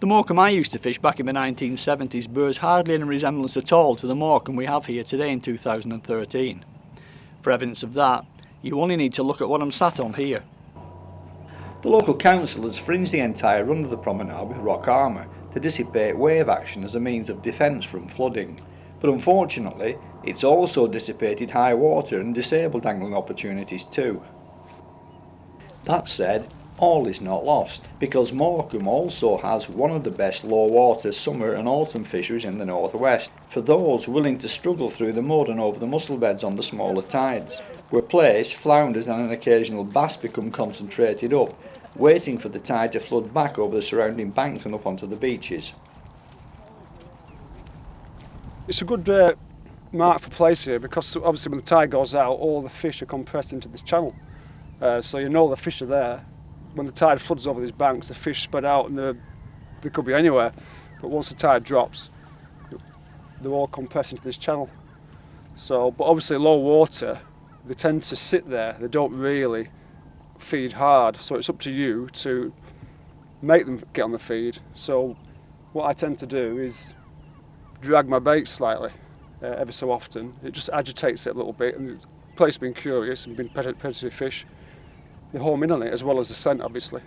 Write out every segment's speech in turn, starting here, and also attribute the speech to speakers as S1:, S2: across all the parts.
S1: The Morecambe I used to fish back in the 1970s bears hardly any resemblance at all to the Morecambe we have here today in 2013. For evidence of that, you only need to look at what I'm sat on here. The local council has fringed the entire run of the promenade with rock armour to dissipate wave action as a means of defence from flooding, but unfortunately it's also dissipated high water and disabled angling opportunities too. That said, all is not lost, because Morecambe also has one of the best low water summer and autumn fisheries in the northwest, for those willing to struggle through the mud and over the mussel beds on the smaller tides, where plaice, flounders and an occasional bass become concentrated up, waiting for the tide to flood back over the surrounding banks and up onto the beaches.
S2: It's a good mark for plaice here, because obviously when the tide goes out, all the fish are compressed into this channel. So you know the fish are there. When the tide floods over these banks, the fish spread out and they could be anywhere. But once the tide drops, they're all compressed into this channel. So, but obviously low water, they tend to sit there. They don't really feed hard. So it's up to you to make them get on the feed. So what I tend to do is drag my bait slightly every so often. It just agitates it a little bit. And the plaice being curious and being predatory fish, they home in on it, as well as the scent, obviously.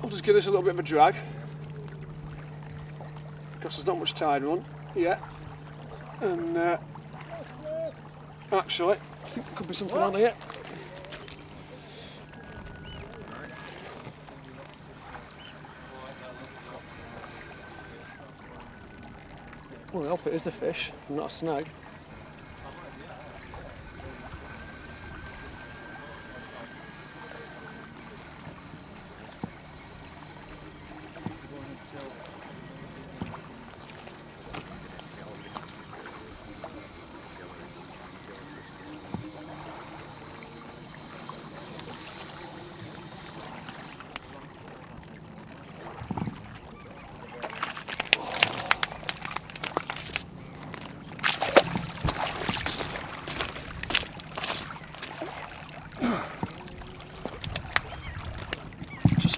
S2: I'll just give this a little bit of a drag, because there's not much tide run yet, and actually I think there could be something on here. Well, I hope it is a fish, not a snag.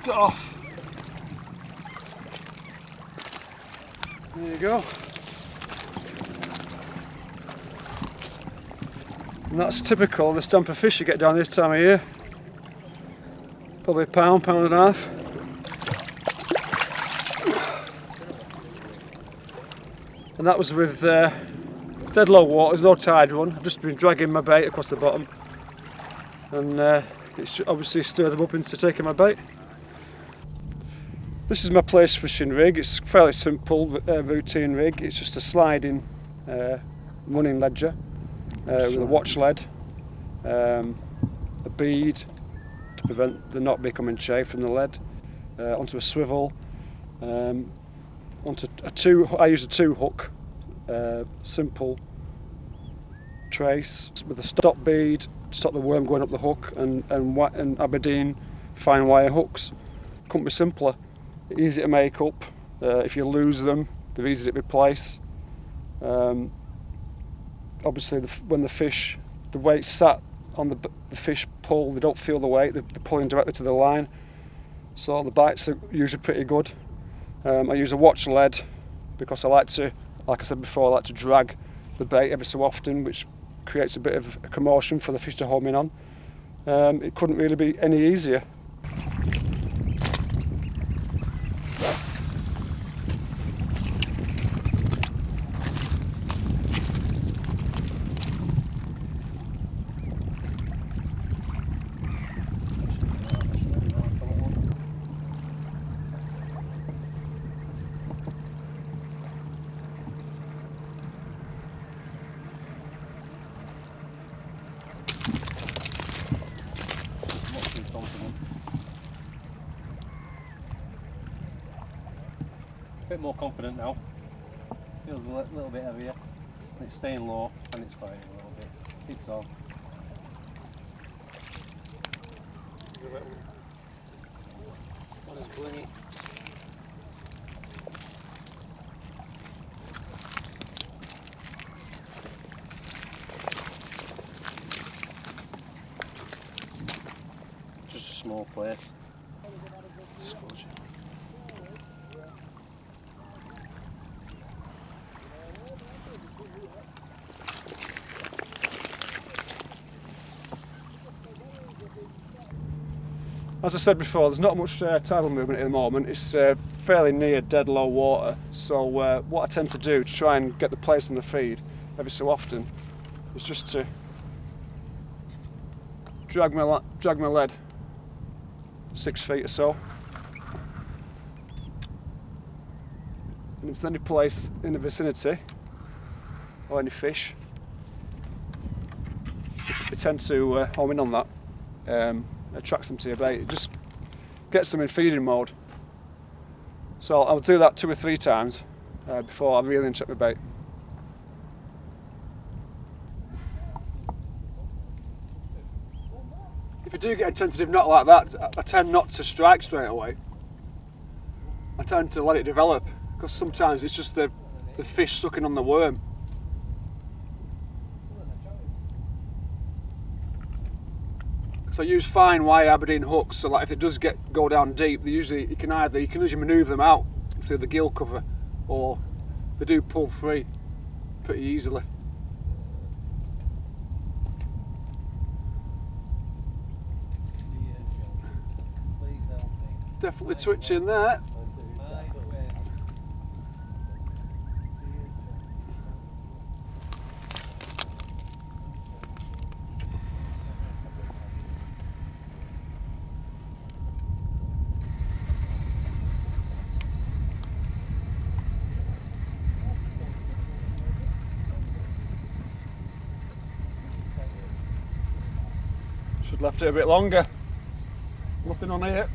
S2: Got off. There you go. And that's typical of the stamp of fish you get down this time of year. Probably a pound, pound and a half. And that was with dead low water, there's no tide run. I've just been dragging my bait across the bottom. And it's obviously stirred them up into taking my bait. This is my plaice fishing rig. It's fairly simple, routine rig. It's just a sliding running ledger with a watch lead, a bead to prevent the knot becoming chafed from the lead, onto a swivel, onto I use a 2-hook, simple trace with a stop bead to stop the worm going up the hook, and Aberdeen fine wire hooks. Couldn't be simpler. Easy to make up. If you lose them, they're easy to replace. Obviously, when the weight sat on the fish pull, they don't feel the weight, they're pulling directly to the line. So the bites are usually pretty good. I use a watch lead because I like to, like I said before, I like to drag the bait every so often, which creates a bit of a commotion for the fish to home in on. It couldn't really be any easier.
S3: Bit more confident now. Feels a little bit heavier. It's staying low and it's fighting a little bit. It's on. What is blingy? Just a small place.
S2: As I said before, there's not much tidal movement at the moment. It's fairly near dead low water, so what I tend to do to try and get the plaice on the feed every so often is just to drag my lead 6 feet or so, and if there's any plaice in the vicinity or any fish, I tend to home in on that. Attracts them to your bait. It just gets them in feeding mode. So I'll do that 2 or 3 times before I really check my bait. If you do get a tentative knot like that, I tend not to strike straight away. I tend to let it develop, because sometimes it's just the fish sucking on the worm. So I use fine wire Aberdeen hooks, so like if it does go down deep, you can usually manoeuvre them out through the gill cover, or they do pull free pretty easily. Definitely twitching there. Should left it a bit longer. Nothing on here.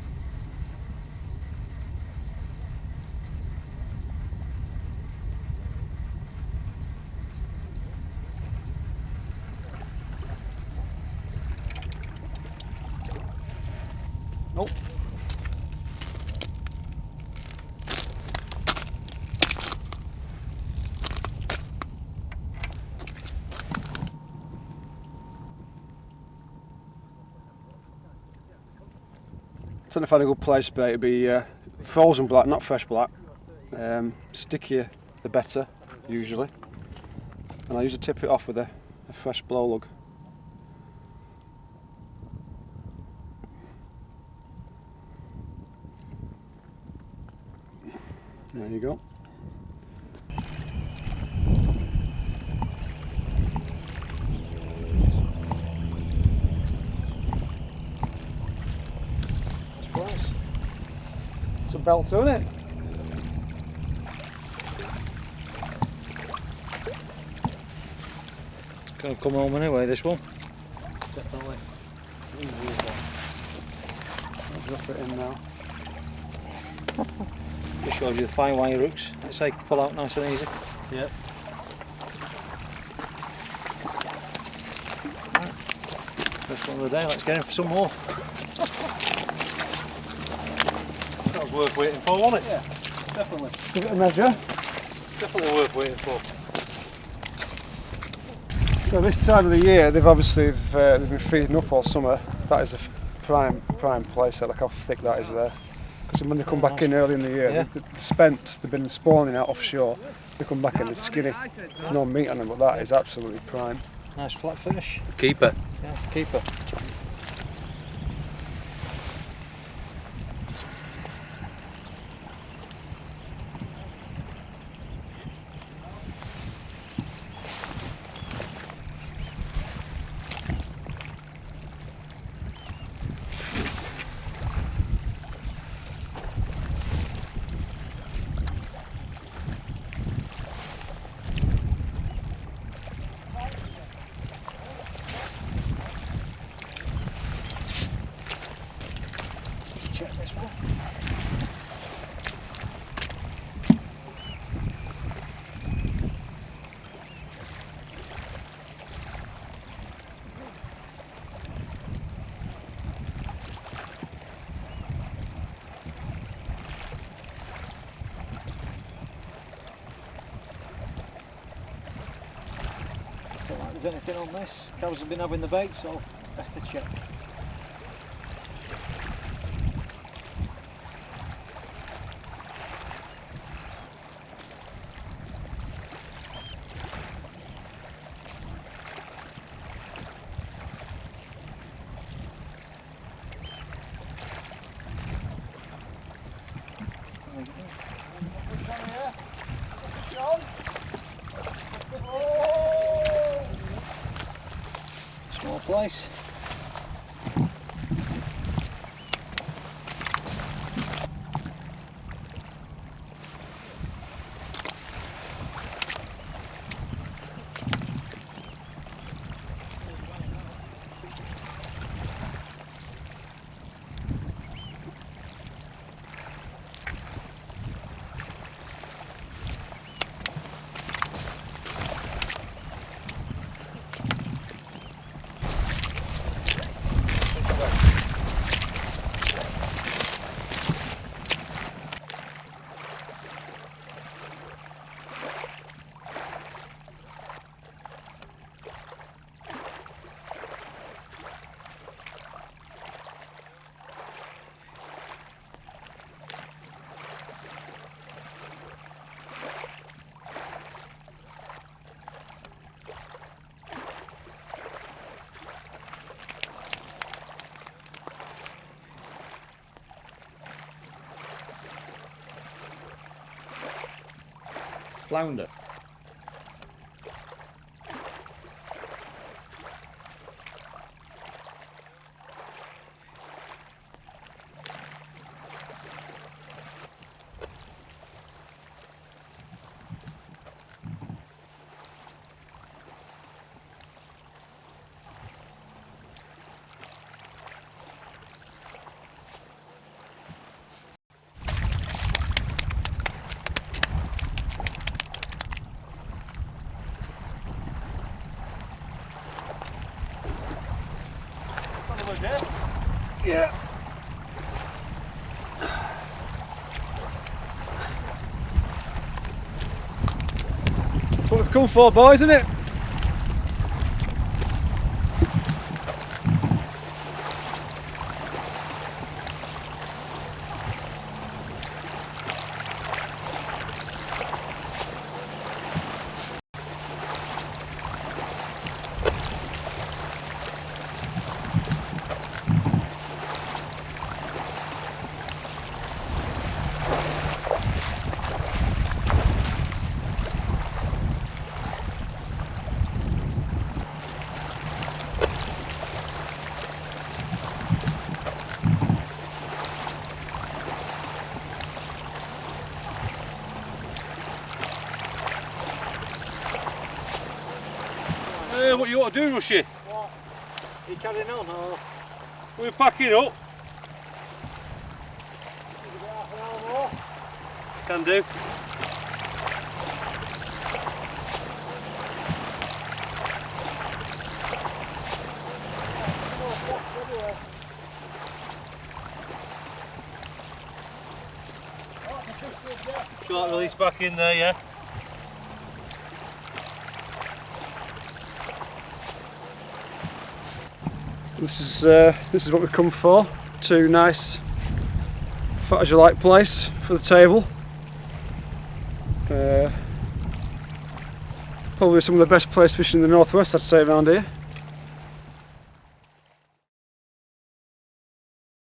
S2: Nope. So if I had a good plaice bait, it'd be frozen black, not fresh black. Stickier the better, usually. And I usually tip it off with a fresh blow lug. There you go. It's a belt, isn't it?
S3: It's going to come home anyway, this one. Definitely.
S2: I'll drop it in now.
S3: Just shows you the fine wire hooks. Let's say pull out nice and easy. Yep. Right. First one of the day, let's get in for some more. That was worth waiting for, wasn't it? Yeah, definitely.
S2: Give it a measure.
S3: Definitely worth waiting for.
S2: So this time of the year, they've been feeding up all summer. That is a prime plaice. Look how thick that is there. Because when they come back in early in the year, they've been spawning out offshore. They come back in, they're skinny. There's no meat on them, but that is absolutely prime.
S3: Nice flat fish.
S1: Keeper.
S3: Yeah, keeper. Check this one. there's anything on this. Cows have been having the bait, so best to check. Small place.
S1: Flounder.
S2: Yeah. That's what we've come for, boys, isn't it?
S4: What you ought to do, Rushy?
S3: What? Are you carrying on or?
S4: We're packing up.
S3: Half an hour more?
S4: Can do. Short release back in there, yeah.
S2: This is what we've come for. Two nice fat as you like plaice for the table. Probably some of the best plaice fishing in the northwest, I'd say, around here.